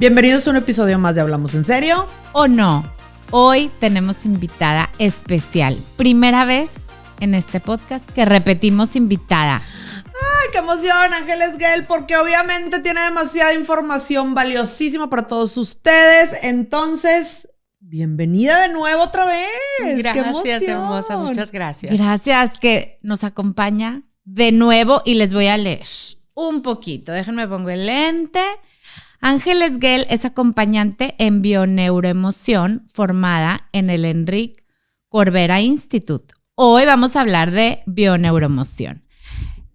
Bienvenidos a un episodio más de Hablamos en Serio. ¿O no? Hoy tenemos invitada especial. Primera vez en este podcast que repetimos invitada. ¡Ay, qué emoción, Ángeles Gale! Porque obviamente tiene demasiada información valiosísima para todos ustedes. Entonces, bienvenida de nuevo otra vez. Gracias, hermosa. Muchas gracias. Gracias que nos acompaña de nuevo y les voy a leer un poquito. Déjenme pongo el lente. Ángeles Gale es acompañante en bioneuroemoción formada en el Enrique Corbera Institute. Hoy vamos a hablar de bioneuroemoción.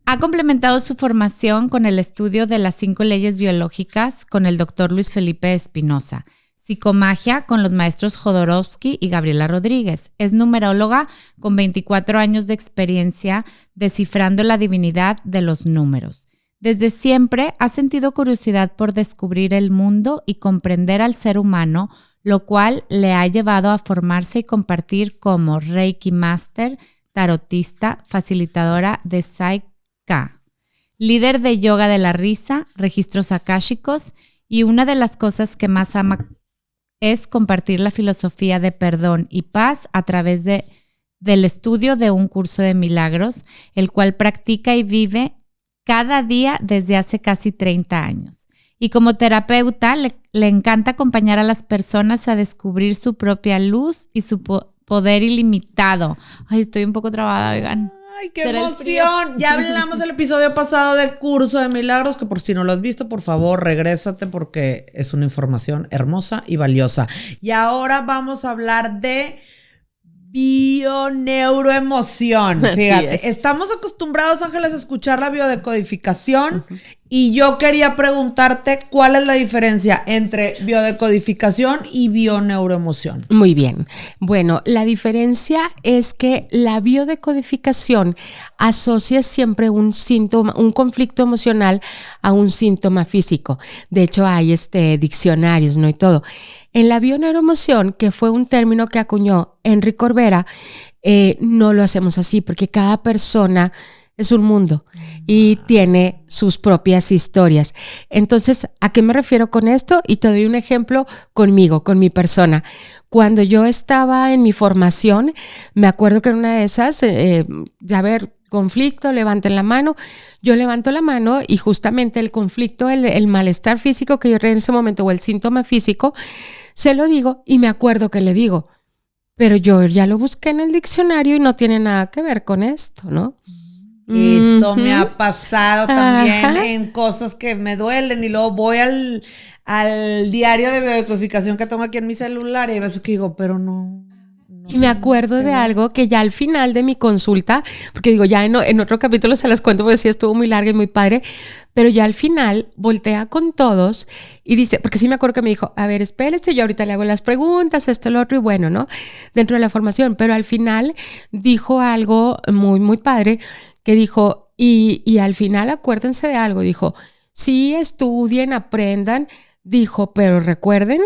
Ha complementado su formación con el estudio de las 5 leyes biológicas con el doctor Luis Felipe Espinosa, psicomagia con los maestros Jodorowsky y Gabriela Rodríguez. Es numeróloga con 24 años de experiencia descifrando la divinidad de los números. Desde siempre ha sentido curiosidad por descubrir el mundo y comprender al ser humano, lo cual le ha llevado a formarse y compartir como Reiki Master, tarotista, facilitadora de Psych-K, líder de yoga de la risa, registros akáshicos, y una de las cosas que más ama es compartir la filosofía de perdón y paz a través del estudio de un curso de milagros, el cual practica y vive cada día desde hace casi 30 años. Y como terapeuta le encanta acompañar a las personas a descubrir su propia luz y su poder ilimitado. Ay, estoy un poco trabada, oigan. ¡Ay, qué emoción! Ya hablamos el episodio pasado de Curso de Milagros, que por si no lo has visto, por favor, regrésate porque es una información hermosa y valiosa. Y ahora vamos a hablar de bioneuroemoción. Fíjate, estamos acostumbrados, Ángeles, a escuchar la biodecodificación y yo quería preguntarte cuál es la diferencia entre biodecodificación y bioneuroemoción. Muy bien. Bueno, la diferencia es que la biodecodificación asocia siempre un síntoma, un conflicto emocional a un síntoma físico. De hecho, hay diccionarios, ¿no? Y todo. En la bioneuroemoción, que fue un término que acuñó Enrique Corbera, no lo hacemos así porque cada persona es un mundo y tiene sus propias historias. Entonces, ¿a qué me refiero con esto? Y te doy un ejemplo conmigo, con mi persona. Cuando yo estaba en mi formación, me acuerdo que en una de esas, conflicto, levanten la mano. Yo levanto la mano y justamente el conflicto, el malestar físico que yo en ese momento o el síntoma físico, se lo digo y me acuerdo que le digo, pero yo ya lo busqué en el diccionario y no tiene nada que ver con esto, ¿no? Eso me ha pasado también en cosas que me duelen y luego voy al diario de biodecodificación que tengo aquí en mi celular y hay veces que digo, pero no. Y me acuerdo de algo que ya al final de mi consulta, porque digo, ya en otro capítulo se las cuento porque sí estuvo muy larga y muy padre, pero ya al final voltea con todos y dice, porque sí me acuerdo que me dijo, a ver, espérese, yo ahorita le hago las preguntas, esto, lo otro, y bueno, ¿no? Dentro de la formación, pero al final dijo algo muy, muy padre, que dijo, y al final acuérdense de algo, dijo, sí, estudien, aprendan, dijo, pero recuerden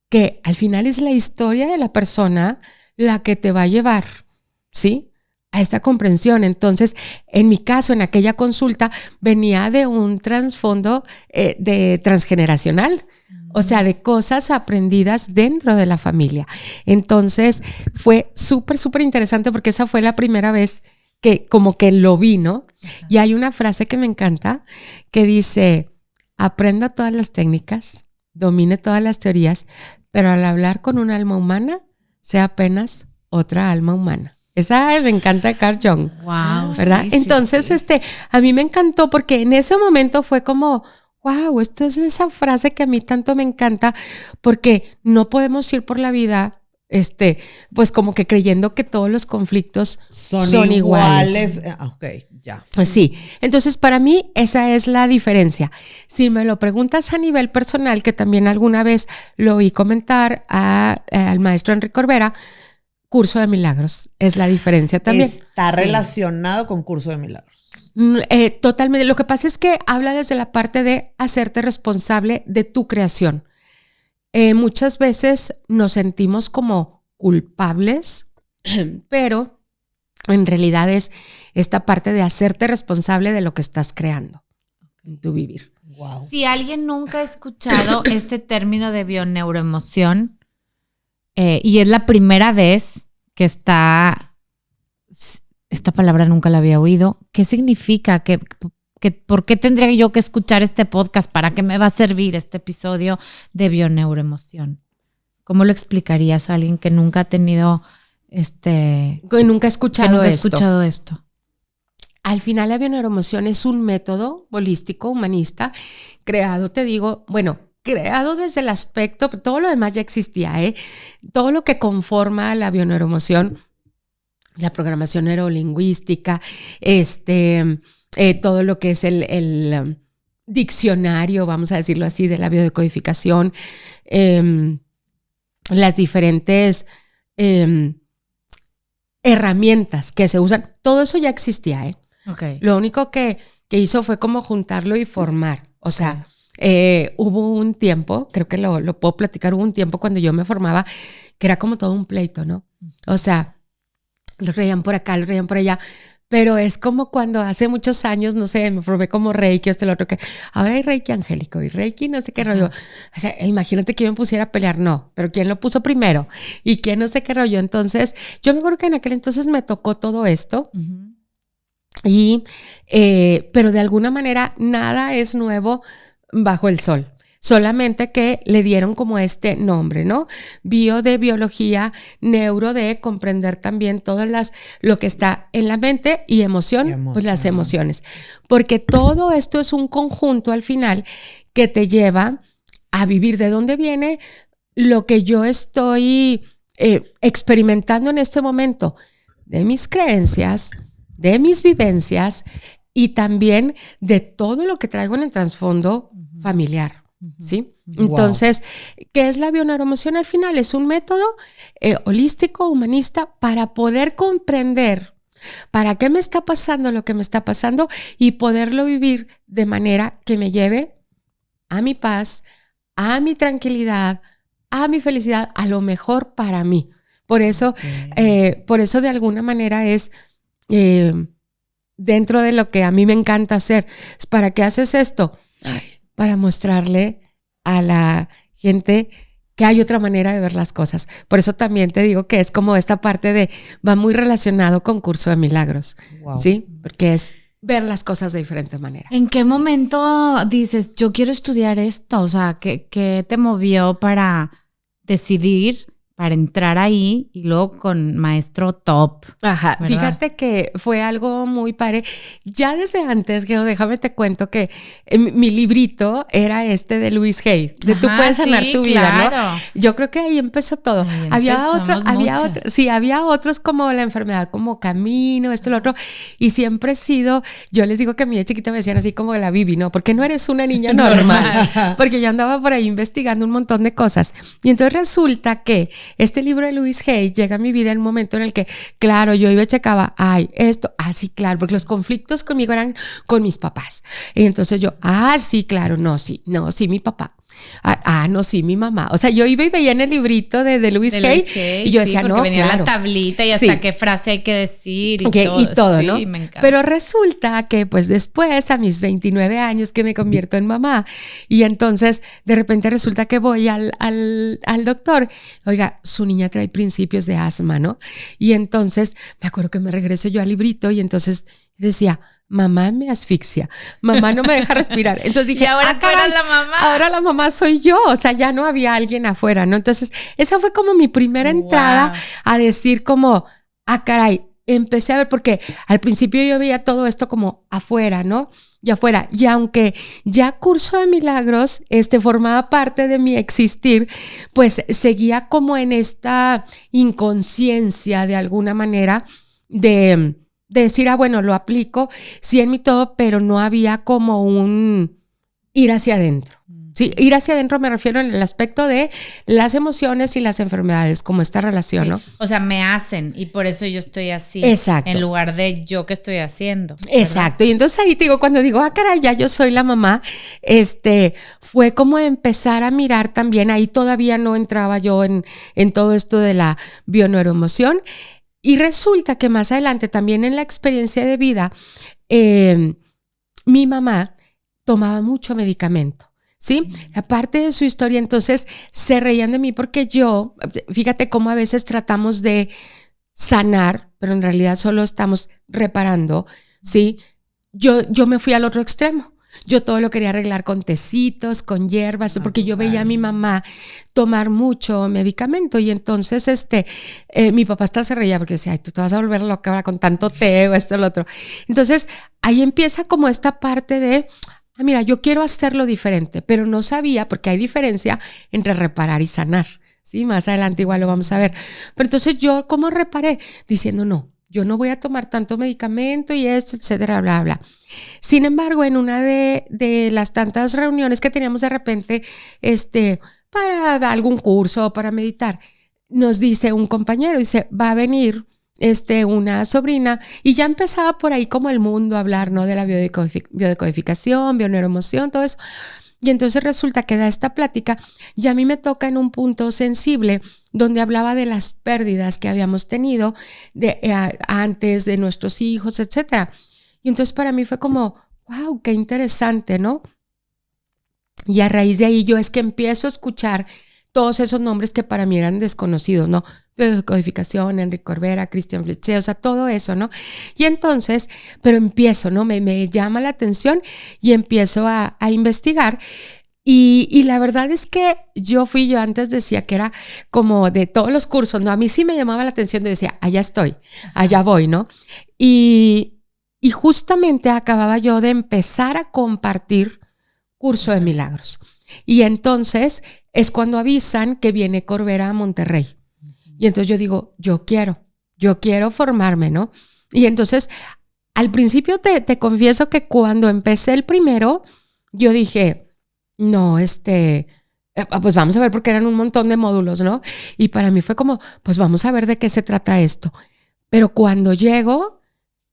que al final es la historia de la persona la que te va a llevar, ¿sí?, a esta comprensión. Entonces, en mi caso, en aquella consulta, venía de un trasfondo de transgeneracional, o sea, de cosas aprendidas dentro de la familia. Entonces, fue súper, súper interesante porque esa fue la primera vez que como que lo vi, ¿no? Y hay una frase que me encanta que dice, aprenda todas las técnicas, domine todas las teorías, pero al hablar con un alma humana, sea apenas otra alma humana. Esa me encanta de Carl Jung. Wow, ¿verdad? Sí, Entonces, sí. a mí me encantó porque en ese momento fue como, wow, esto es esa frase que a mí tanto me encanta porque no podemos ir por la vida, pues como que creyendo que todos los conflictos son iguales. Ok, ya. Sí, entonces para mí esa es la diferencia. Si me lo preguntas a nivel personal, que también alguna vez lo oí comentar al maestro Enrique Corbera, Curso de Milagros es la diferencia también. Está relacionado con Curso de Milagros. Totalmente. Lo que pasa es que habla desde la parte de hacerte responsable de tu creación. Muchas veces nos sentimos como culpables, pero en realidad es esta parte de hacerte responsable de lo que estás creando. en tu vivir. Wow. Si alguien nunca ha escuchado este término de bioneuroemoción y es la primera vez que esta palabra nunca la había oído, ¿qué significa? ¿Por qué tendría yo que escuchar este podcast? ¿Para qué me va a servir este episodio de bioneuroemoción? ¿Cómo lo explicarías a alguien que nunca ha tenido que nunca ha escuchado esto? Al final la bioneuroemoción es un método holístico, humanista, creado desde el aspecto, todo lo demás ya existía, todo lo que conforma la bioneuroemoción, la programación neurolingüística, todo lo que es el diccionario, vamos a decirlo así, de la biodecodificación, las diferentes herramientas que se usan, todo eso ya existía, Okay. Lo único que hizo fue como juntarlo y formar. O sea, hubo un tiempo, creo que lo puedo platicar, hubo un tiempo cuando yo me formaba que era como todo un pleito, ¿no? O sea, lo reían por acá, lo reían por allá, pero es como cuando hace muchos años, no sé, me formé como Reiki, lo otro, que ahora hay Reiki angélico y Reiki no sé qué rollo. O sea, imagínate que yo me pusiera a pelear, no, pero ¿quién lo puso primero? ¿Y quién no sé qué rollo? Entonces, yo me acuerdo que en aquel entonces me tocó todo esto. Uh-huh. Pero de alguna manera nada es nuevo bajo el sol. Solamente que le dieron como este nombre, ¿no? Bio de biología, neuro de comprender también lo que está en la mente y emoción, pues las emociones. Porque todo esto es un conjunto al final que te lleva a vivir de dónde viene lo que yo estoy experimentando en este momento, de mis creencias, de mis vivencias y también de todo lo que traigo en el trasfondo familiar, ¿sí? Wow. Entonces, ¿qué es la bioneuroemoción al final? Es un método holístico, humanista, para poder comprender para qué me está pasando lo que me está pasando y poderlo vivir de manera que me lleve a mi paz, a mi tranquilidad, a mi felicidad, a lo mejor para mí. Por eso de alguna manera es dentro de lo que a mí me encanta hacer. ¿Para qué haces esto? Para mostrarle a la gente que hay otra manera de ver las cosas. Por eso también te digo que es como esta parte va muy relacionado con Curso de Milagros, wow. ¿Sí? Porque es ver las cosas de diferente manera. ¿En qué momento dices, yo quiero estudiar esto? O sea, ¿qué te movió para decidir, para entrar ahí y luego con maestro top? Ajá, ¿verdad? Fíjate que fue algo muy padre. Ya desde antes, Geo, déjame te cuento que mi librito era de Louise Hay, de Tú puedes sanar tu vida, claro. ¿No? Yo creo que ahí empezó todo. Ahí había otros como La enfermedad como camino, lo otro, y siempre he sido, yo les digo que a mí de chiquita me decían así como la Bibi, ¿no? Porque no eres una niña normal, porque yo andaba por ahí investigando un montón de cosas, y entonces resulta que este libro de Louise Hay llega a mi vida en un momento en el que, claro, yo iba y checaba, sí, claro, porque los conflictos conmigo eran con mis papás. Y entonces yo, sí, claro, no, sí, mi papá. No, sí, mi mamá. O sea, yo iba y veía en el librito de Louise Hay y yo decía, no, venía claro. la tablita y hasta qué frase hay que decir y todo, sí, ¿no? Me encanta. Pero resulta que pues después, a mis 29 años que me convierto en mamá, y entonces de repente resulta que voy al doctor, oiga, su niña trae principios de asma, ¿no? Y entonces me acuerdo que me regreso yo al librito y entonces decía, mamá me asfixia, mamá no me deja respirar. Entonces dije, y ahora caray, la mamá. Ahora la mamá soy yo, o sea, ya no había alguien afuera, ¿no? Entonces, esa fue como mi primera entrada a decir como, caray, empecé a ver, porque al principio yo veía todo esto como afuera, ¿no? Y afuera, y aunque ya Curso de Milagros formaba parte de mi existir, pues seguía como en esta inconsciencia de alguna manera de decir, bueno, lo aplico, sí en mi todo, pero no había como un ir hacia adentro. Sí, ir hacia adentro me refiero en el aspecto de las emociones y las enfermedades, como esta relación, sí. ¿No? O sea, me hacen y por eso yo estoy así. Exacto. En lugar de yo que estoy haciendo. ¿Verdad? Exacto. Y entonces ahí te digo, cuando digo, caray, ya yo soy la mamá, fue como empezar a mirar también, ahí todavía no entraba yo en todo esto de la bioneuroemoción. Y resulta que más adelante también en la experiencia de vida, mi mamá tomaba mucho medicamento. ¿Sí? Aparte de su historia, entonces se reían de mí porque yo, fíjate cómo a veces tratamos de sanar, pero en realidad solo estamos reparando, ¿sí? Yo me fui al otro extremo. Yo todo lo quería arreglar con tecitos, con hierbas, porque yo veía a mi mamá tomar mucho medicamento y entonces mi papá hasta se reía porque decía, ay, tú te vas a volver loca ahora con tanto té o esto o lo otro. Entonces ahí empieza como esta parte de, mira, yo quiero hacerlo diferente, pero no sabía, porque hay diferencia entre reparar y sanar, ¿sí? Más adelante igual lo vamos a ver. Pero entonces yo, ¿cómo reparé? Diciendo, no, yo no voy a tomar tanto medicamento y esto, etcétera, bla, bla. Sin embargo, en una de las tantas reuniones que teníamos de repente, para algún curso o para meditar, nos dice un compañero, dice, va a venir una sobrina, y ya empezaba por ahí como el mundo a hablar, ¿no? De la biodecodificación, bioneuroemoción, todo eso. Y entonces resulta que da esta plática y a mí me toca en un punto sensible donde hablaba de las pérdidas que habíamos tenido antes de nuestros hijos, etcétera. Y entonces para mí fue como, wow, qué interesante, ¿no? Y a raíz de ahí yo es que empiezo a escuchar todos esos nombres que para mí eran desconocidos, ¿no? Biodecodificación, Enrique Corbera, Christian Fletcher, o sea, todo eso, ¿no? Y entonces, pero empiezo, ¿no? Me llama la atención y empiezo a investigar. Y la verdad es que yo antes decía que era como de todos los cursos, ¿no? A mí sí me llamaba la atención, decía, allá estoy, allá voy, ¿no? Y justamente acababa yo de empezar a compartir curso de milagros. Y entonces es cuando avisan que viene Corbera a Monterrey. Y entonces yo digo, yo quiero formarme, ¿no? Y entonces, al principio te confieso que cuando empecé el primero, yo dije, no, pues vamos a ver, porque eran un montón de módulos, ¿no? Y para mí fue como, pues vamos a ver de qué se trata esto. Pero cuando llego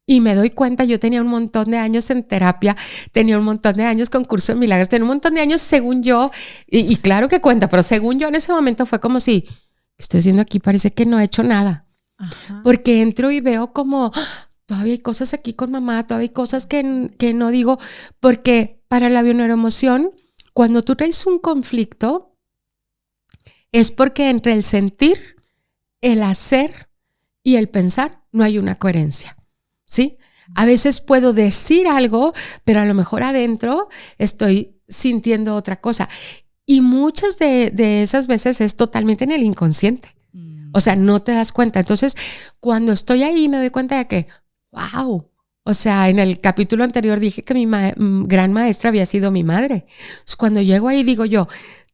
y me doy cuenta, yo tenía un montón de años en terapia, tenía un montón de años con curso de milagros, tenía un montón de años según yo, y claro que cuenta, pero según yo en ese momento fue como si, ¿qué estoy haciendo aquí? Parece que no he hecho nada. Ajá. Porque entro y veo como, todavía hay cosas aquí con mamá, todavía hay cosas que no digo, porque para la bioneuroemoción, cuando tú traes un conflicto, es porque entre el sentir, el hacer y el pensar no hay una coherencia, ¿sí? A veces puedo decir algo, pero a lo mejor adentro estoy sintiendo otra cosa. Y muchas de esas veces es totalmente en el inconsciente. O sea, no te das cuenta. Entonces, cuando estoy ahí me doy cuenta de que, wow. O sea, en el capítulo anterior dije que mi gran maestra había sido mi madre. Entonces, cuando llego ahí digo yo,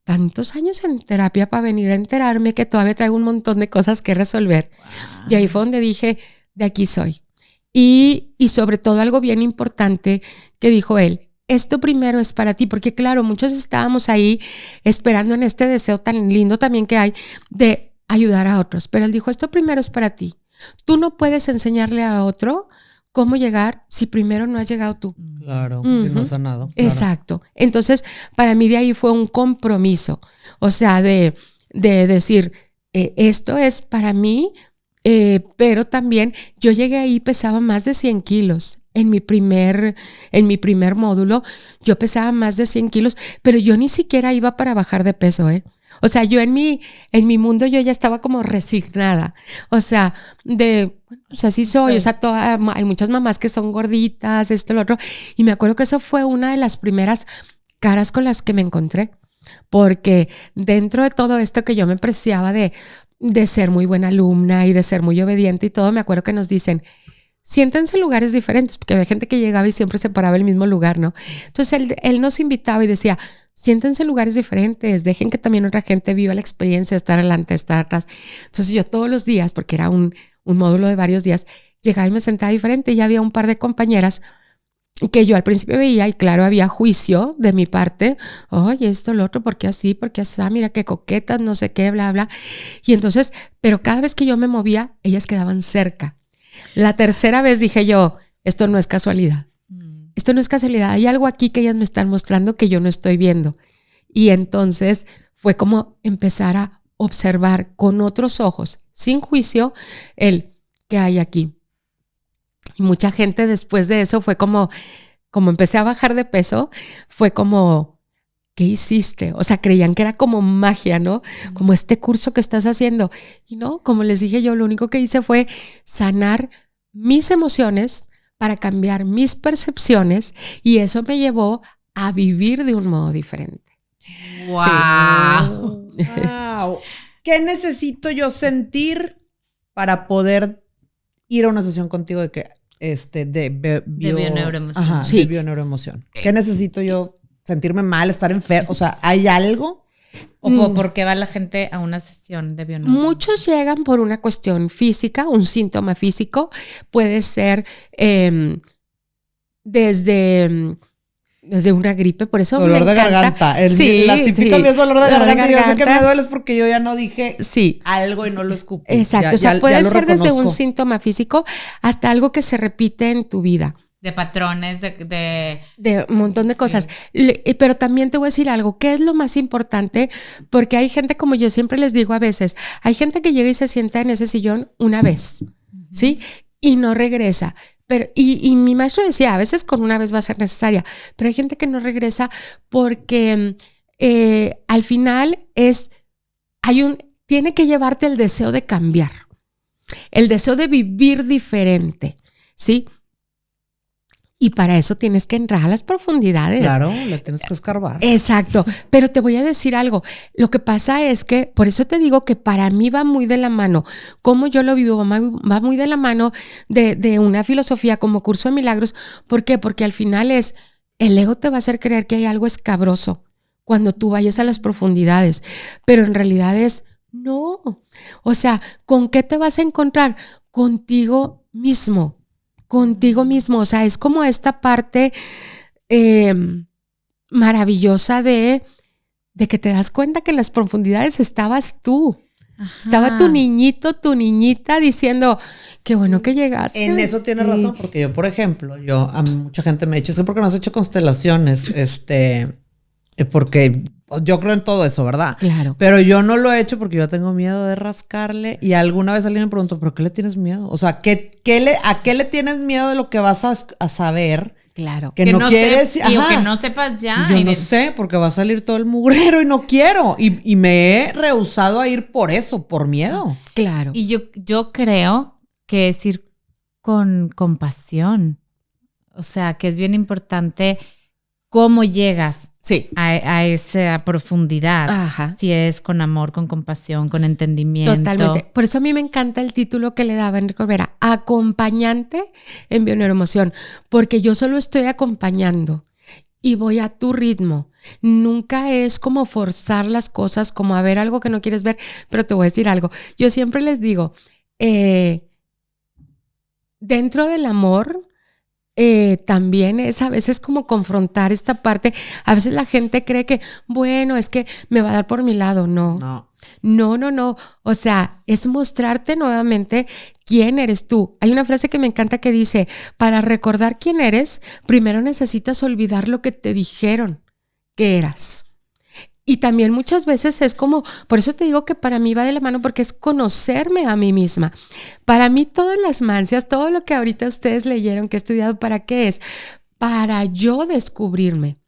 tantos años en terapia para venir a enterarme que todavía traigo un montón de cosas que resolver. Wow. Y ahí fue donde dije, de aquí soy. Y sobre todo algo bien importante que dijo él, esto primero es para ti, porque claro, muchos estábamos ahí esperando en este deseo tan lindo también que hay de ayudar a otros, pero él dijo, esto primero es para ti. Tú no puedes enseñarle a otro cómo llegar si primero no has llegado tú. Claro, si no has sanado. Claro. Exacto. Entonces, para mí de ahí fue un compromiso, o sea, de decir, esto es para mí, pero también yo llegué ahí, pesaba más de 100 kilos. En mi primer módulo, yo pesaba más de 100 kilos, pero yo ni siquiera iba para bajar de peso, ¿eh? O sea, yo en mi mundo yo ya estaba como resignada. O sea, así soy. Sí. O sea, hay muchas mamás que son gorditas, esto, lo otro. Y me acuerdo que eso fue una de las primeras caras con las que me encontré. Porque dentro de todo esto que yo me preciaba de ser muy buena alumna y de ser muy obediente y todo, me acuerdo que nos dicen, siéntense en lugares diferentes, porque había gente que llegaba y siempre se paraba en el mismo lugar, ¿no? Entonces él nos invitaba y decía, siéntense en lugares diferentes, dejen que también otra gente viva la experiencia de estar adelante, estar atrás. Entonces yo todos los días, porque era un módulo de varios días, llegaba y me sentaba diferente y ya había un par de compañeras que yo al principio veía y claro, había juicio de mi parte, oye, esto, lo otro, ¿por qué así? Mira qué coquetas, no sé qué, bla, bla. Y entonces, pero cada vez que yo me movía, ellas quedaban cerca. La tercera vez dije yo, esto no es casualidad. Esto no es casualidad. Hay algo aquí que ellas me están mostrando que yo no estoy viendo. Y entonces fue como empezar a observar con otros ojos, sin juicio, el que hay aquí. Y mucha gente después de eso fue como como empecé a bajar de peso, fue como, ¿qué hiciste? O sea, creían que era como magia, ¿no? Como este curso que estás haciendo. Y no, como les dije yo, lo único que hice fue sanar mis emociones para cambiar mis percepciones y eso me llevó a vivir de un modo diferente. ¡Wow! Sí. Wow. ¿Qué necesito yo sentir para poder ir a una sesión contigo de que de bioneuroemoción? Ajá, sí. de bioneuroemoción. ¿Qué necesito yo? ¿Sentirme mal? ¿Estar enfermo? O sea, ¿hay algo? ¿O por qué va la gente a una sesión de bioneuroemoción? Muchos llegan por una cuestión física, un síntoma físico. Puede ser desde una gripe, por eso dolor me de encanta. garganta. La típica mía es dolor de garganta. Yo sé que me duele es porque yo ya no dije algo y no lo escupí. Exacto, puede ser desde un síntoma físico hasta algo que se repite en tu vida. De patrones, de un montón de cosas. Pero también te voy a decir algo, ¿qué es lo más importante? Porque hay gente, como yo siempre les digo a veces, hay gente que llega y se sienta en ese sillón una vez, ¿sí? Y no regresa. Pero, y mi maestro decía, a veces con una vez va a ser necesaria, pero hay gente que no regresa porque al final tiene que llevarte el deseo de cambiar, el deseo de vivir diferente, ¿sí? Y para eso tienes que entrar a las profundidades. Claro, le tienes que escarbar. Exacto, pero te voy a decir algo. Lo que pasa es que, por eso te digo que para mí va muy de la mano. Como yo lo vivo, va muy de la mano de una filosofía como Curso de Milagros. ¿Por qué? Porque al final el ego te va a hacer creer que hay algo escabroso cuando tú vayas a las profundidades. Pero en realidad no. O sea, ¿con qué te vas a encontrar? Contigo mismo. O sea, es como esta parte maravillosa de que te das cuenta que en las profundidades estabas tú. Ajá. Estaba tu niñito, tu niñita diciendo, qué bueno que llegaste. En eso tienes razón, porque yo, por ejemplo, a mí mucha gente me ha dicho, es que porque no has hecho constelaciones, porque yo creo en todo eso, ¿verdad? Claro. Pero yo no lo he hecho porque yo tengo miedo de rascarle y alguna vez alguien me preguntó, ¿pero qué le tienes miedo? O sea, ¿a qué le tienes miedo de lo que vas a saber? Claro. Que no quieres. O que no sepas ya. Y yo no sé, porque va a salir todo el mugrero y no quiero. Y me he rehusado a ir por eso, por miedo. Claro. Y yo creo que es ir con compasión. O sea, que es bien importante cómo llegas. Sí. A esa profundidad. Ajá. Si es con amor, con compasión, con entendimiento. Totalmente. Por eso a mí me encanta el título que le daba Enrique Olvera, acompañante en bioneuroemoción, porque yo solo estoy acompañando y voy a tu ritmo. Nunca es como forzar las cosas, como a ver algo que no quieres ver, pero te voy a decir algo. Yo siempre les digo, dentro del amor, también es a veces como confrontar esta parte. A veces la gente cree que, bueno, es que me va a dar por mi lado. No. O sea, es mostrarte nuevamente quién eres tú. Hay una frase que me encanta que dice, para recordar quién eres, primero necesitas olvidar lo que te dijeron que eras. Y también muchas veces es como, por eso te digo que para mí va de la mano porque es conocerme a mí misma. Para mí todas las mancias, todo lo que ahorita ustedes leyeron que he estudiado, ¿para qué es? Para yo descubrirme.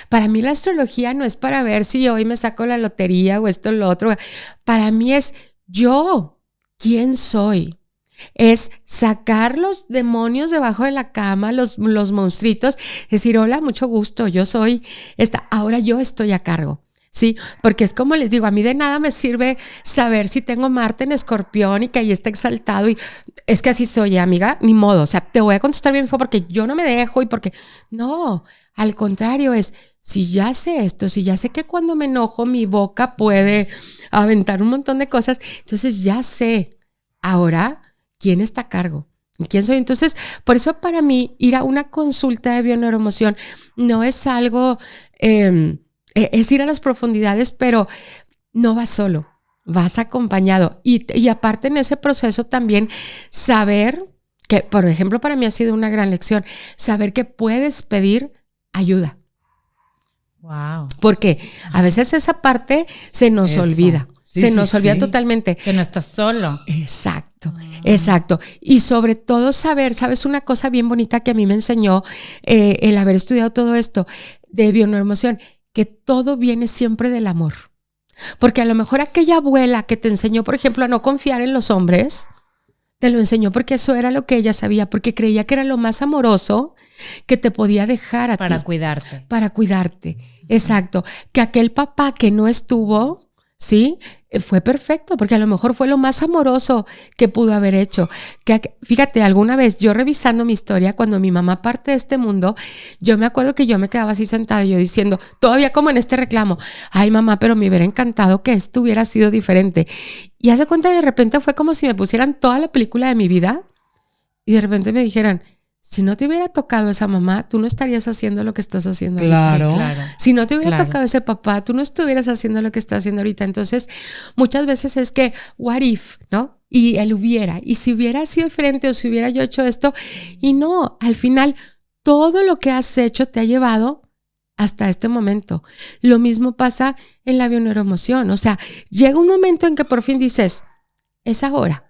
Para mí la astrología no es para ver si hoy me saco la lotería o esto o lo otro. Para mí es yo, ¿quién soy? Es sacar los demonios debajo de la cama, los monstruitos, decir, hola, mucho gusto, yo soy esta, ahora yo estoy a cargo. Sí, porque es como les digo, a mí de nada me sirve saber si tengo Marte en Escorpión y que ahí está exaltado y es que así soy, amiga, ni modo, o sea, te voy a contestar bien porque yo no me dejo y porque, no, al contrario es, si ya sé esto, si ya sé que cuando me enojo mi boca puede aventar un montón de cosas, entonces ya sé, ahora, ¿quién está a cargo? ¿Quién soy? Entonces, por eso para mí ir a una consulta de bioneuroemoción no es algo... es ir a las profundidades, pero no vas solo, vas acompañado. Y aparte en ese proceso también saber que, por ejemplo, para mí ha sido una gran lección, saber que puedes pedir ayuda. Wow. Porque a veces esa parte se nos olvida. Se nos olvida totalmente. Que no estás solo. Exacto. exacto. Y sobre todo saber, ¿sabes? Una cosa bien bonita que a mí me enseñó el haber estudiado todo esto de bioneuroemoción, que todo viene siempre del amor. Porque a lo mejor aquella abuela que te enseñó, por ejemplo, a no confiar en los hombres, te lo enseñó porque eso era lo que ella sabía, porque creía que era lo más amoroso que te podía dejar a ti. Para cuidarte. Para cuidarte, exacto. Que aquel papá que no estuvo, ¿sí? Fue perfecto, porque a lo mejor fue lo más amoroso que pudo haber hecho. Fíjate, alguna vez yo revisando mi historia, cuando mi mamá parte de este mundo, yo me acuerdo que yo me quedaba así sentada, yo diciendo, todavía como en este reclamo, ay mamá, pero me hubiera encantado que esto hubiera sido diferente. Y hace cuenta, de repente fue como si me pusieran toda la película de mi vida y de repente me dijeran, si no te hubiera tocado esa mamá, tú no estarías haciendo lo que estás haciendo claro. ahorita. Claro. Si no te hubiera tocado ese papá, tú no estuvieras haciendo lo que estás haciendo ahorita. Entonces, muchas veces es que, what if, ¿no? Y él hubiera, y si hubiera sido diferente o si hubiera yo hecho esto, y no, al final, todo lo que has hecho te ha llevado hasta este momento. Lo mismo pasa en la bioneuroemoción. O sea, llega un momento en que por fin dices, es ahora.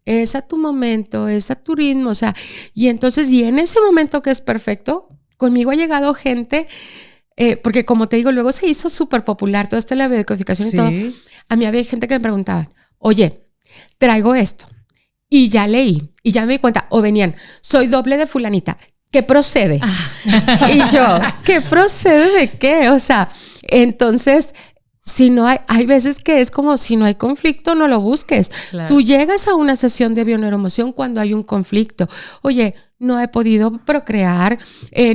Es a tu momento, es a tu ritmo, o sea, y entonces, y en ese momento que es perfecto, conmigo ha llegado gente, porque como te digo, luego se hizo súper popular todo esto de la biodecodificación y todo. A mí había gente que me preguntaban, oye, traigo esto, y ya leí, y ya me di cuenta, o venían, soy doble de fulanita, ¿qué procede? Y yo, ¿qué procede de qué? O sea, entonces... Si no hay veces que es como si no hay conflicto, no lo busques. Claro. Tú llegas a una sesión de bioneuroemoción cuando hay un conflicto. Oye, no he podido procrear,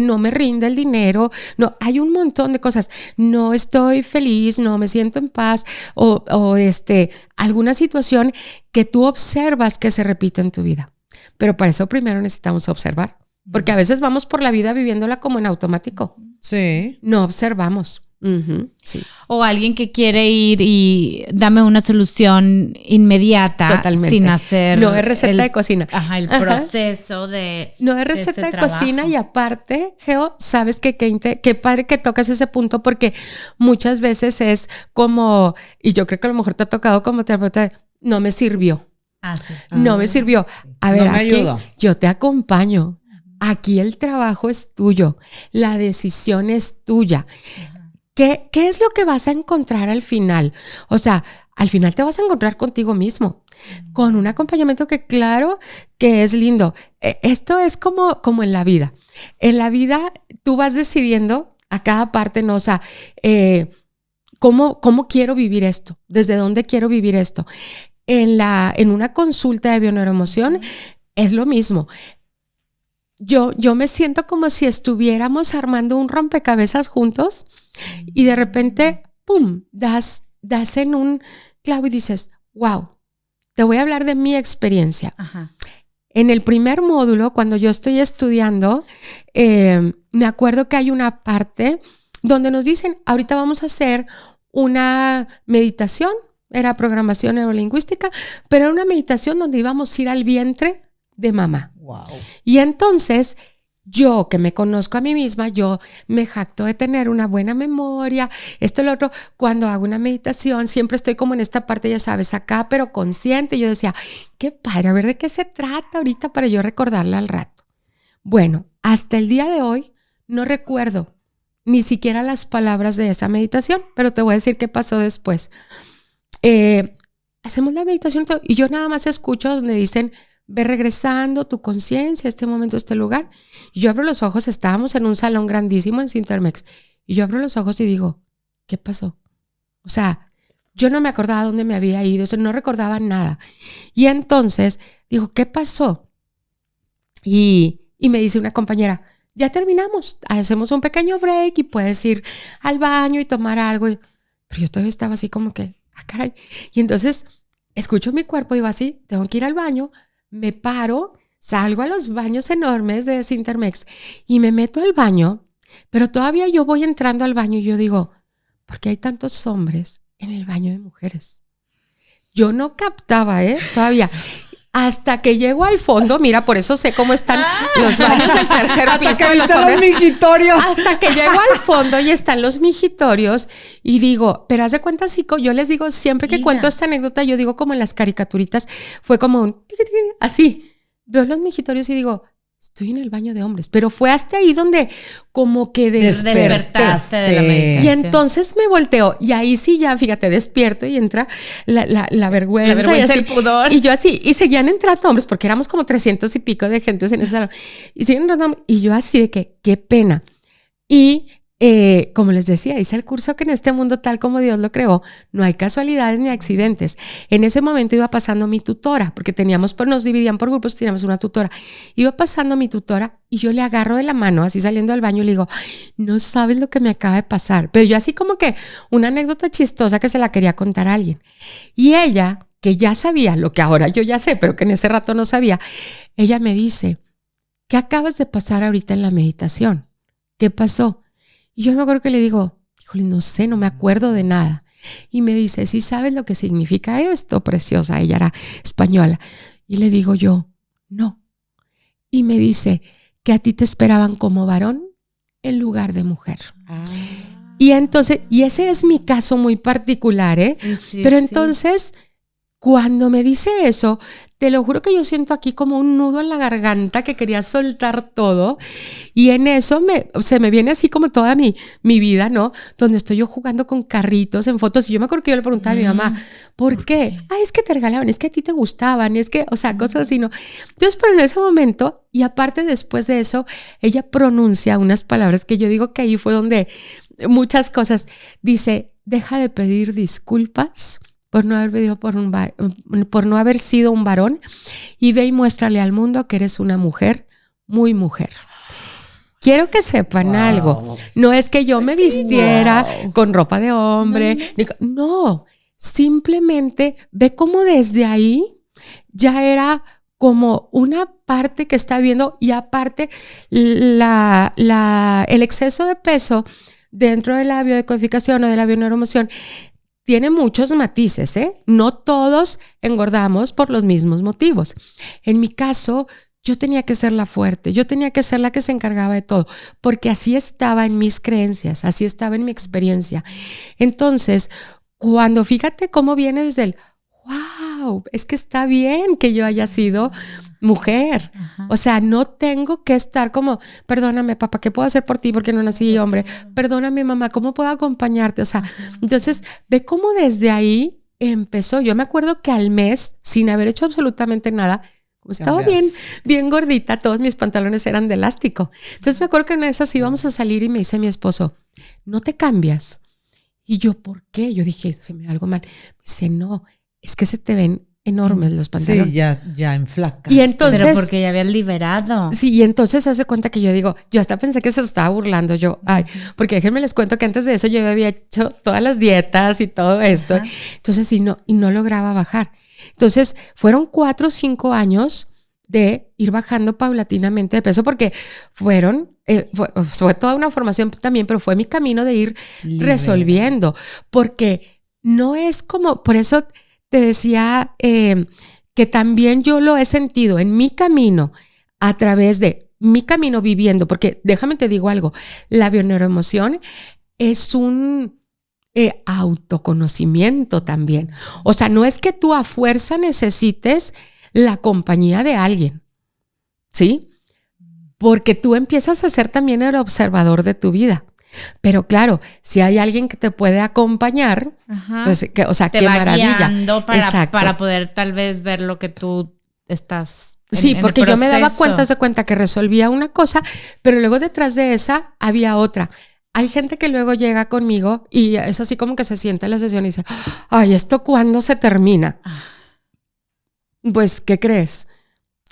no me rinde el dinero, no, hay un montón de cosas. No estoy feliz, no me siento en paz o alguna situación que tú observas que se repite en tu vida. Pero para eso primero necesitamos observar, porque a veces vamos por la vida viviéndola como en automático. Sí. No observamos. Uh-huh, sí. O alguien que quiere ir y dame una solución inmediata. Totalmente. Sin hacer no es receta de cocina. El proceso de no es receta de cocina. Y aparte, Geo, sabes que qué padre que tocas ese punto, porque muchas veces es como, y yo creo que a lo mejor te ha tocado como terapeuta, no me sirvió. Sí. No me sirvió. A ver, no me aquí ayudo. Yo te acompaño. Aquí el trabajo es tuyo, la decisión es tuya. ¿Qué es lo que vas a encontrar al final? O sea, al final te vas a encontrar contigo mismo, con un acompañamiento que claro que es lindo. Esto es como en la vida. En la vida tú vas decidiendo a cada parte, ¿no? O sea, ¿cómo quiero vivir esto? ¿Desde dónde quiero vivir esto? En una consulta de bioneuroemoción es lo mismo. Yo me siento como si estuviéramos armando un rompecabezas juntos y de repente, ¡pum!, das en un clavo y dices, wow, te voy a hablar de mi experiencia. Ajá. En el primer módulo, cuando yo estoy estudiando, me acuerdo que hay una parte donde nos dicen, ahorita vamos a hacer una meditación, era programación neurolingüística, pero era una meditación donde íbamos a ir al vientre de mamá. Wow. Y entonces, yo que me conozco a mí misma, yo me jacto de tener una buena memoria, esto y lo otro. Cuando hago una meditación, siempre estoy como en esta parte, ya sabes, acá, pero consciente. Yo decía, qué padre, a ver de qué se trata ahorita para yo recordarla al rato. Bueno, hasta el día de hoy no recuerdo ni siquiera las palabras de esa meditación, pero te voy a decir qué pasó después. Hacemos la meditación y yo nada más escucho donde dicen, ve regresando tu conciencia a este momento, a este lugar. Y yo abro los ojos, estábamos en un salón grandísimo en Cintermex. Y yo abro los ojos y digo, ¿qué pasó? O sea, yo no me acordaba dónde me había ido, o sea, no recordaba nada. Y entonces digo, ¿qué pasó? Y me dice una compañera, ya terminamos, hacemos un pequeño break y puedes ir al baño y tomar algo. Pero yo todavía estaba así como que, caray. Y entonces escucho mi cuerpo y digo así, tengo que ir al baño. Me paro, salgo a los baños enormes de Cintermex y me meto al baño, pero todavía yo voy entrando al baño y yo digo, ¿por qué hay tantos hombres en el baño de mujeres? Yo no captaba, todavía. Hasta que llego al fondo, mira, por eso sé cómo están los baños del tercer piso de los hombres. Los mijitorios. Hasta que llego al fondo y están los mijitorios y digo, pero haz de cuenta, sí, yo les digo siempre que cuento esta anécdota, yo digo como en las caricaturitas, fue como un así. Veo los mijitorios y digo, estoy en el baño de hombres, pero fue hasta ahí donde como que despertaste de la meditación. Y entonces me volteo y ahí sí ya, fíjate, despierto y entra la vergüenza. La vergüenza, y así, el pudor. Y yo así, y seguían entrando hombres, porque éramos como 300 y pico de gentes en ese salón. Y siguen entrando hombres, y yo así de que, qué pena. Y como les decía, hice el curso que en este mundo tal como Dios lo creó, no hay casualidades ni accidentes. En ese momento iba pasando mi tutora, porque nos dividían por grupos, teníamos una tutora. Iba pasando mi tutora y yo le agarro de la mano, así saliendo del baño, y le digo, no sabes lo que me acaba de pasar. Pero yo así como que una anécdota chistosa que se la quería contar a alguien. Y ella, que ya sabía lo que ahora yo ya sé, pero que en ese rato no sabía, ella me dice, ¿qué acabas de pasar ahorita en la meditación? ¿Qué pasó? Y yo me acuerdo que le digo, híjole, no sé, no me acuerdo de nada. Y me dice, ¿sí sabes lo que significa esto, preciosa? Ella era española. Y le digo yo, no. Y me dice que a ti te esperaban como varón en lugar de mujer. Y entonces, y ese es mi caso muy particular, ¿eh? Sí, pero entonces, cuando me dice eso, te lo juro que yo siento aquí como un nudo en la garganta que quería soltar todo. Y en eso se me viene así como toda mi vida, ¿no? Donde estoy yo jugando con carritos en fotos. Y yo me acuerdo que yo le preguntaba a mi mamá, ¿por qué? Es que te regalaban, es que a ti te gustaban, es que, o sea, cosas así, ¿no? Entonces, pero en ese momento, y aparte después de eso, ella pronuncia unas palabras que yo digo que ahí fue donde muchas cosas. Dice, deja de pedir disculpas por no haber sido un varón y ve y muéstrale al mundo que eres una mujer, muy mujer. Quiero que sepan algo. No es que yo me vistiera con ropa de hombre. No, simplemente ve cómo desde ahí ya era como una parte que está viendo y aparte el exceso de peso dentro de la biodecodificación o de la bioneuroemoción tiene muchos matices, ¿eh? No todos engordamos por los mismos motivos. En mi caso, yo tenía que ser la fuerte, yo tenía que ser la que se encargaba de todo, porque así estaba en mis creencias, así estaba en mi experiencia. Entonces, cuando fíjate cómo viene desde el, wow, es que está bien que yo haya sido mujer. Ajá. O sea, no tengo que estar como, perdóname papá, ¿qué puedo hacer por ti porque no nací hombre? Perdóname mamá, ¿cómo puedo acompañarte? O sea, entonces ve cómo desde ahí empezó. Yo me acuerdo que al mes, sin haber hecho absolutamente nada, como estaba bien gordita, todos mis pantalones eran de elástico. Entonces me acuerdo que una vez así íbamos a salir y me dice mi esposo, ¿no te cambias? Y yo, ¿por qué? Yo dije, se me ve algo mal. Me dice, no, es que se te ven enormes los pantalones. Sí, ya en flacas. Y entonces, pero porque ya habías liberado. Sí, y entonces hace cuenta que yo digo, yo hasta pensé que se estaba burlando yo. Porque déjenme les cuento que antes de eso yo había hecho todas las dietas y todo esto. Ajá. Entonces, y no lograba bajar. Entonces, fueron 4 o 5 años de ir bajando paulatinamente de peso porque fue toda una formación también, pero fue mi camino de ir resolviendo. Porque no es como, por eso te decía que también yo lo he sentido en mi camino, a través de mi camino viviendo, porque déjame te digo algo, la bioneuroemoción es un autoconocimiento también. O sea, no es que tú a fuerza necesites la compañía de alguien, ¿sí? Porque tú empiezas a ser también el observador de tu vida. Pero claro, si hay alguien que te puede acompañar, pues, o sea, te qué va maravilla. Guiando para poder tal vez ver lo que tú estás Sí, porque yo me daba cuenta que resolvía una cosa, pero luego detrás de esa había otra. Hay gente que luego llega conmigo y es así como que se sienta en la sesión y dice, ay, ¿esto cuándo se termina? Pues, ¿qué crees?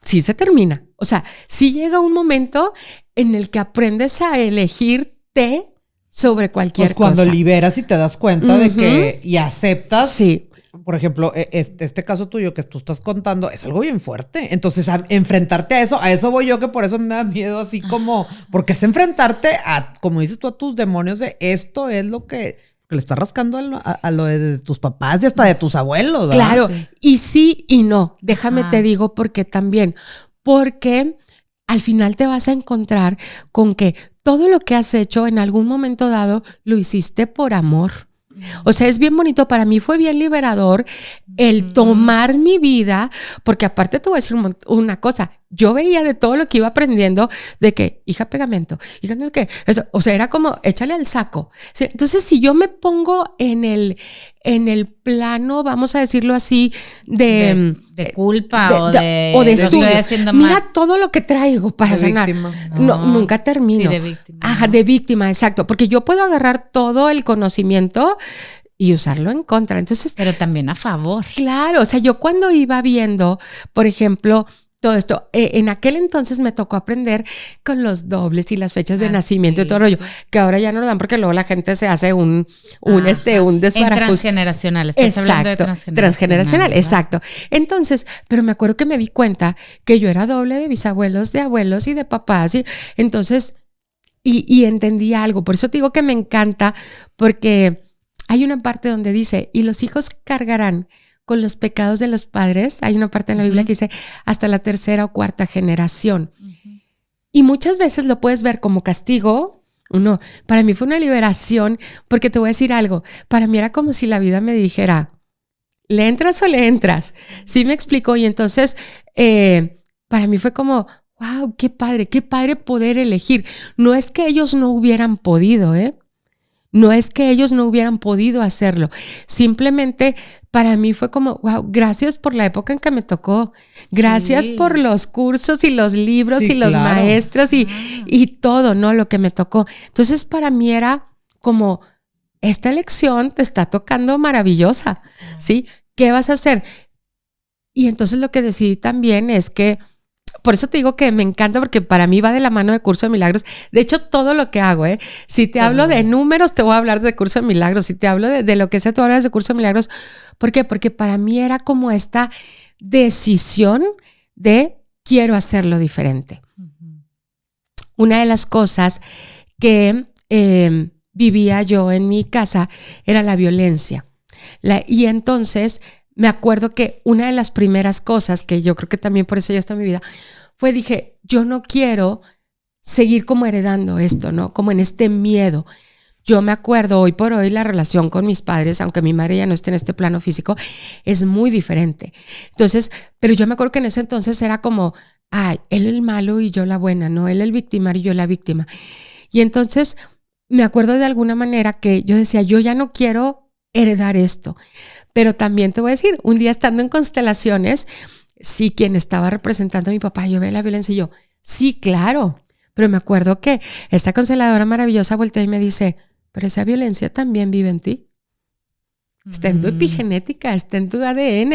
Sí se termina. O sea, sí llega un momento en el que aprendes a elegirte sobre cualquier cosa. Cuando liberas y te das cuenta de que y aceptas. Sí. Por ejemplo, este caso tuyo que tú estás contando es algo bien fuerte. Entonces, enfrentarte a eso voy yo, que por eso me da miedo así como, porque es enfrentarte a, como dices tú, a tus demonios de esto es lo que porque le estás rascando a lo de tus papás y hasta de tus abuelos, ¿verdad? Claro, y sí y no. Déjame te digo porque al final te vas a encontrar con que todo lo que has hecho en algún momento dado lo hiciste por amor. O sea, es bien bonito. Para mí fue bien liberador el tomar mi vida, porque aparte te voy a decir una cosa. Yo veía de todo lo que iba aprendiendo de que, hija, pegamento, hija, no sé qué. Eso, o sea, era como, échale al saco. ¿Sí? Entonces, si yo me pongo en el plano, vamos a decirlo así, de culpa o de estudio. Estoy haciendo mal. Mira todo lo que traigo para sanar. No, nunca termino. Sí, de víctima. Ajá, de víctima, exacto. Porque yo puedo agarrar todo el conocimiento y usarlo en contra. Entonces, pero también a favor. Claro, o sea, yo cuando iba viendo, por ejemplo, todo esto, en aquel entonces me tocó aprender con los dobles y las fechas de nacimiento y todo rollo, que ahora ya no lo dan porque luego la gente se hace un desbarajuste. En transgeneracional, estás hablando de transgeneracional, exacto. Entonces, pero me acuerdo que me di cuenta que yo era doble de bisabuelos, de abuelos y de papás, y entonces, y entendí algo. Por eso te digo que me encanta, porque hay una parte donde dice, y los hijos cargarán con los pecados de los padres. Hay una parte en la Biblia que dice hasta la 3ª o 4ª generación. Y muchas veces lo puedes ver como castigo. No, para mí fue una liberación, porque te voy a decir algo. Para mí era como si la vida me dijera, ¿le entras o le entras? ¿Sí me explico? Y entonces, para mí fue como, wow, qué padre poder elegir. No es que ellos no hubieran podido, No es que ellos no hubieran podido hacerlo. Simplemente para mí fue como, wow, gracias por la época en que me tocó. Gracias por los cursos y los libros y los maestros y todo, ¿no? Lo que me tocó. Entonces para mí era como, esta elección te está tocando maravillosa, ¿sí? ¿Qué vas a hacer? Y entonces lo que decidí también es que, por eso te digo que me encanta, porque para mí va de la mano de Curso de Milagros. De hecho, todo lo que hago, si te hablo de números, te voy a hablar de Curso de Milagros. Si te hablo de lo que sea, te voy a hablar de Curso de Milagros. ¿Por qué? Porque para mí era como esta decisión de quiero hacerlo diferente. Una de las cosas que vivía yo en mi casa era la violencia. Y entonces me acuerdo que una de las primeras cosas, que yo creo que también por eso ya está en mi vida, dije, yo no quiero seguir como heredando esto, ¿no? Como en este miedo. Yo me acuerdo, hoy por hoy, la relación con mis padres, aunque mi madre ya no esté en este plano físico, es muy diferente. Entonces, pero yo me acuerdo que en ese entonces era como, ay, él el malo y yo la buena, ¿no? Él el victimario y yo la víctima. Y entonces me acuerdo de alguna manera que yo decía, yo ya no quiero heredar esto. Pero también te voy a decir, un día estando en constelaciones, sí, quien estaba representando a mi papá, yo veía la violencia y yo, sí, claro. Pero me acuerdo que esta consteladora maravillosa voltea y me dice, pero esa violencia también vive en ti. Está en tu epigenética, está en tu ADN,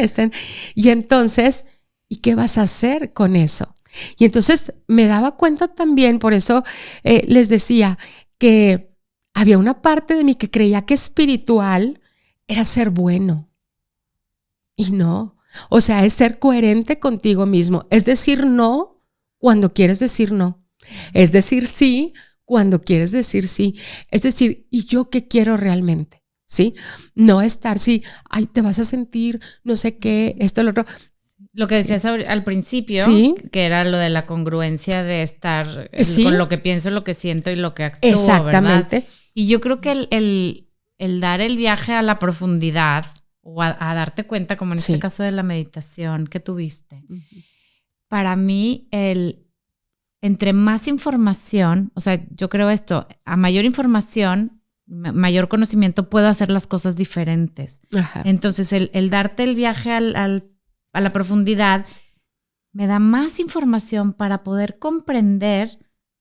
Y entonces, ¿y qué vas a hacer con eso? Y entonces me daba cuenta también, por eso les decía que había una parte de mí que creía que espiritual era ser bueno. Y no. O sea, es ser coherente contigo mismo. Es decir no cuando quieres decir no. Es decir sí cuando quieres decir sí. Es decir, ¿y yo qué quiero realmente? ¿Sí? No estar, sí, ay, te vas a sentir no sé qué, esto, lo otro. Lo que decías al principio, que era lo de la congruencia de estar con lo que pienso, lo que siento y lo que actúo. Exactamente. ¿Verdad? Y yo creo que el dar el viaje a la profundidad o a darte cuenta, como en este caso de la meditación que tuviste, para mí entre más información, o sea, yo creo esto, a mayor información, mayor conocimiento, puedo hacer las cosas diferentes. Ajá. Entonces, el darte el viaje a la profundidad me da más información para poder comprender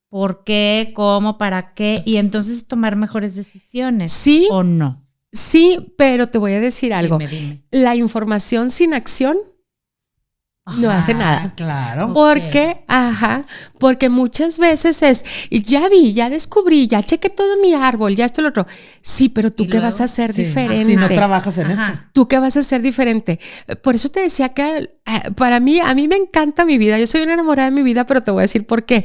por qué, cómo, para qué, y entonces tomar mejores decisiones. ¿Sí? ¿O no? Sí, pero te voy a decir algo. Dime. La información sin acción no hace nada. Claro. Porque muchas veces ya vi, ya descubrí, ya chequé todo mi árbol, ya esto, lo otro. Sí, pero tú qué vas a hacer diferente. Si no trabajas en eso. ¿Tú qué vas a hacer diferente? Por eso te decía que para mí, a mí me encanta mi vida. Yo soy una enamorada de mi vida, pero te voy a decir por qué.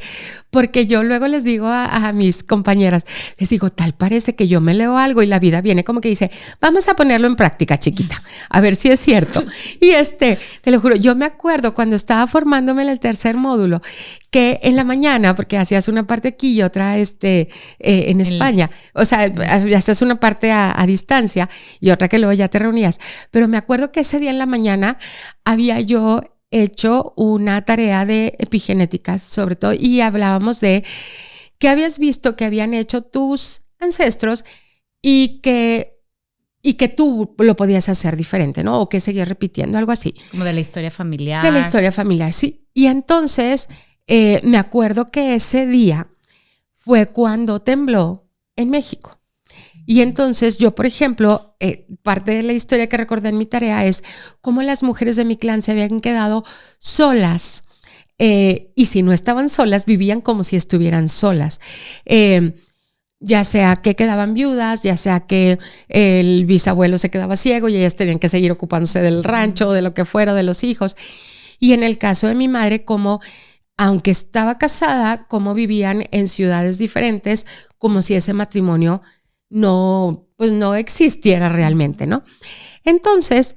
Porque yo luego les digo a mis compañeras, les digo, tal parece que yo me leo algo y la vida viene como que dice, vamos a ponerlo en práctica, chiquita, a ver si es cierto. Y te lo juro, yo me acuerdo cuando estaba formándome en el tercer módulo, que en la mañana, porque hacías una parte aquí y otra en España, o sea, hacías una parte a distancia y otra que luego ya te reunías. Pero me acuerdo que ese día en la mañana había yo hecho una tarea de epigenéticas, sobre todo, y hablábamos de qué habías visto que habían hecho tus ancestros y que tú lo podías hacer diferente, ¿no? O que seguías repitiendo, algo así. Como de la historia familiar. De la historia familiar, sí. Y entonces me acuerdo que ese día fue cuando tembló en México. Y entonces yo, por ejemplo, parte de la historia que recordé en mi tarea es cómo las mujeres de mi clan se habían quedado solas. Y si no estaban solas, vivían como si estuvieran solas. Ya sea que quedaban viudas, ya sea que el bisabuelo se quedaba ciego y ellas tenían que seguir ocupándose del rancho o de lo que fuera, de los hijos. Y en el caso de mi madre, como aunque estaba casada, como vivían en ciudades diferentes, como si ese matrimonio no existiera realmente, ¿no? Entonces,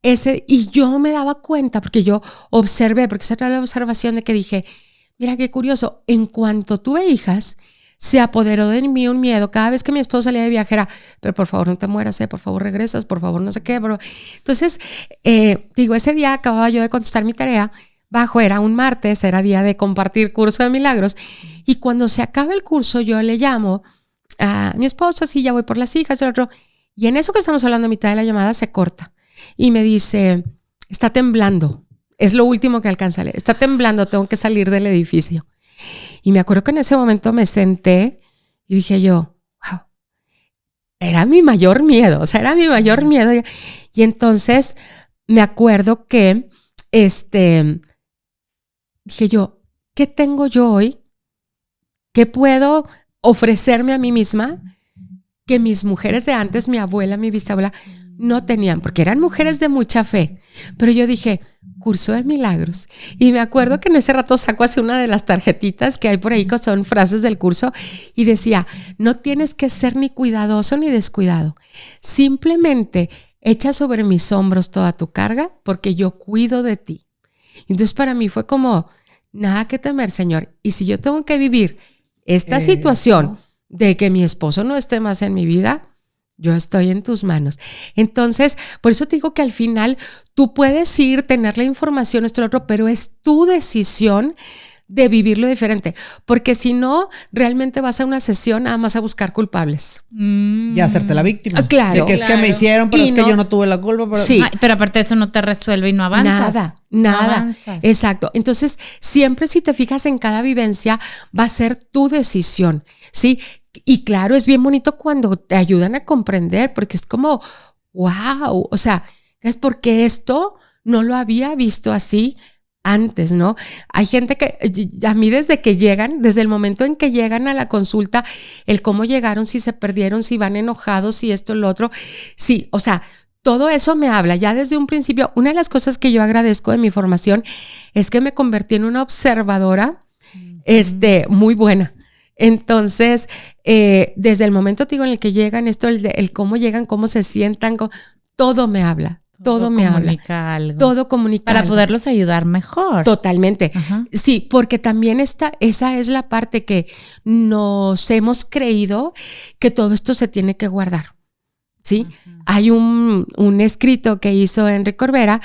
y yo me daba cuenta, porque yo observé, porque esa era la observación de que dije, mira qué curioso, en cuanto tuve hijas, se apoderó de mí un miedo. Cada vez que mi esposo salía de viaje era, pero por favor no te mueras, por favor regresas, por favor no sé qué. Entonces, digo, ese día acababa yo de contestar mi tarea, era un martes, era día de compartir curso de milagros, y cuando se acaba el curso yo le llamo a mi esposo, así ya voy por las hijas, el otro, y en eso que estamos hablando a mitad de la llamada se corta y me dice, está temblando, es lo último que alcanza a leer, está temblando, tengo que salir del edificio. Y me acuerdo que en ese momento me senté y dije yo, wow, era mi mayor miedo, era mi mayor miedo. Y entonces me acuerdo que dije yo, ¿qué tengo yo hoy? ¿Qué puedo ofrecerme a mí misma que mis mujeres de antes, mi abuela, mi bisabuela, no tenían? Porque eran mujeres de mucha fe. Pero yo dije, curso de milagros. Y me acuerdo que en ese rato saco así una de las tarjetitas que hay por ahí, que son frases del curso, y decía, no tienes que ser ni cuidadoso ni descuidado. Simplemente echa sobre mis hombros toda tu carga porque yo cuido de ti. Entonces para mí fue como, nada que temer, Señor. Y si yo tengo que vivir esta situación de que mi esposo no esté más en mi vida, yo estoy en tus manos. Entonces, por eso te digo que al final tú puedes tener la información, esto y lo otro, pero es tu decisión de vivirlo diferente. Porque si no, realmente vas a una sesión nada más a buscar culpables. Y hacerte la víctima. Claro. Sí, que es que me hicieron, pero es que yo no tuve la culpa. Pero... Sí. Pero aparte de eso no te resuelve y no avanzas. Nada. No avanzas. Exacto. Entonces, siempre si te fijas en cada vivencia, va a ser tu decisión, ¿sí? Y claro, es bien bonito cuando te ayudan a comprender, porque es como, wow, o sea, es porque esto no lo había visto así antes, ¿no? Hay gente que a mí desde el momento en que llegan a la consulta, el cómo llegaron, si se perdieron, si van enojados, si esto, lo otro, sí, o sea, todo eso me habla ya desde un principio. Una de las cosas que yo agradezco de mi formación es que me convertí en una observadora, muy buena. Entonces, desde el momento en el que llegan, el cómo llegan, cómo se sientan, todo me habla. Todo me comunica habla. Algo. Todo comunica para algo. poderlos ayudar mejor. Totalmente. Ajá. Sí, porque también esa es la parte que nos hemos creído que todo esto se tiene que guardar. ¿Sí? Uh-huh. Hay un escrito que hizo Enrique Corbera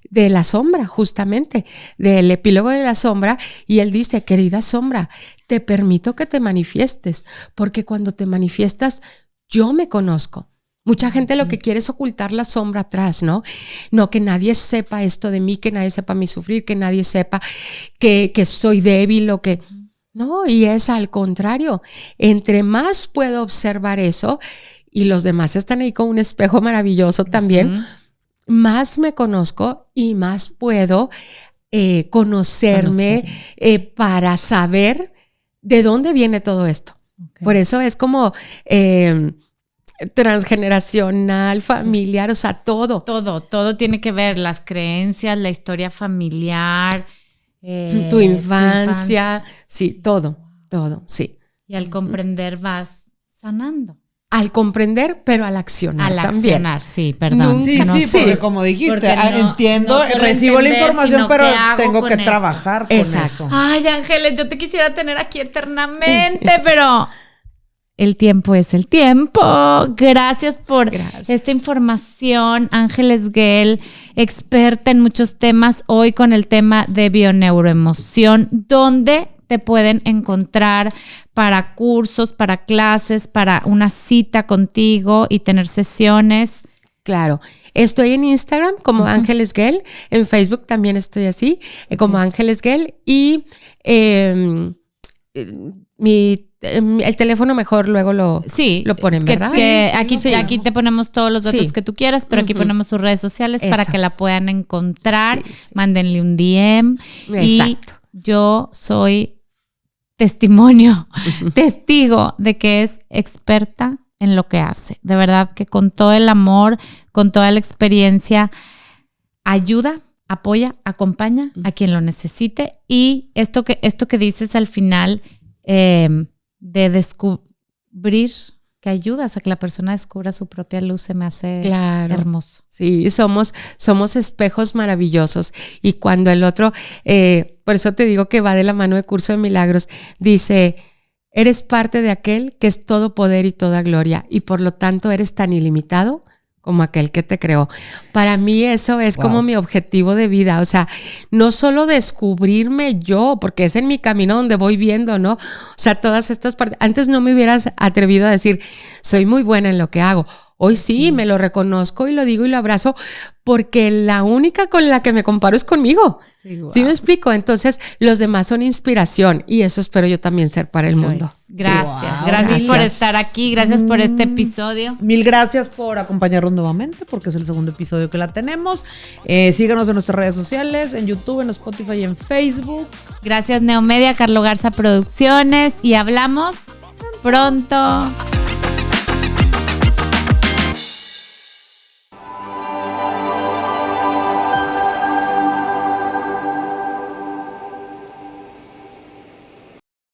de la sombra, justamente, del epílogo de la sombra, y él dice, querida sombra, te permito que te manifiestes, porque cuando te manifiestas, yo me conozco. Mucha gente lo que quiere es ocultar la sombra atrás, ¿no? No, que nadie sepa esto de mí, que nadie sepa mi sufrir, que nadie sepa que soy débil o que... No, y es al contrario. Entre más puedo observar eso, y los demás están ahí con un espejo maravilloso también, más me conozco y más puedo conocerme para saber de dónde viene todo esto. Okay. Por eso es como... transgeneracional, familiar, o sea, todo. Todo tiene que ver, las creencias, la historia familiar. Tu infancia, sí, todo, sí. Y al comprender vas sanando. Al comprender, pero al accionar también. Al accionar, sí, perdón. Sí, porque como dijiste, entiendo, recibo la información, pero tengo que trabajar con eso. Ay, Ángeles, yo te quisiera tener aquí eternamente, pero el tiempo es el tiempo. Gracias por esta información, Ángeles Guel, experta en muchos temas, hoy con el tema de bioneuroemoción, donde te pueden encontrar para cursos, para clases, para una cita contigo y tener sesiones. Claro, estoy en Instagram como Ángeles Guel, en Facebook también estoy así, como Ángeles Guel, y el teléfono mejor luego lo ponen, ¿verdad? Aquí te ponemos todos los datos que tú quieras, pero aquí ponemos sus redes sociales para que la puedan encontrar. Mándenle un DM. Exacto. Y yo soy testigo de que es experta en lo que hace. De verdad que con todo el amor, con toda la experiencia, ayuda, apoya, acompaña a quien lo necesite. Y esto que dices al final, de descubrir, que ayudas a que la persona descubra su propia luz, se me hace hermoso. Sí, somos espejos maravillosos. Y cuando el otro, por eso te digo que va de la mano de Curso de Milagros, dice, eres parte de aquel que es todo poder y toda gloria, y por lo tanto eres tan ilimitado como aquel que te creó. Para mí eso es como mi objetivo de vida, o sea, no solo descubrirme yo, porque es en mi camino donde voy viendo, ¿no? O sea, todas estas partes. Antes no me hubieras atrevido a decir, soy muy buena en lo que hago. Hoy sí, me lo reconozco y lo digo y lo abrazo, porque la única con la que me comparo es conmigo. ¿Sí me explico? Entonces, los demás son inspiración, y eso espero yo también ser para el mundo. Gracias por estar aquí, gracias por este episodio. Mil gracias por acompañarnos nuevamente, porque es el segundo episodio que la tenemos. Síganos en nuestras redes sociales, en YouTube, en Spotify y en Facebook. Gracias Neomedia, Carlo Garza Producciones, y hablamos pronto.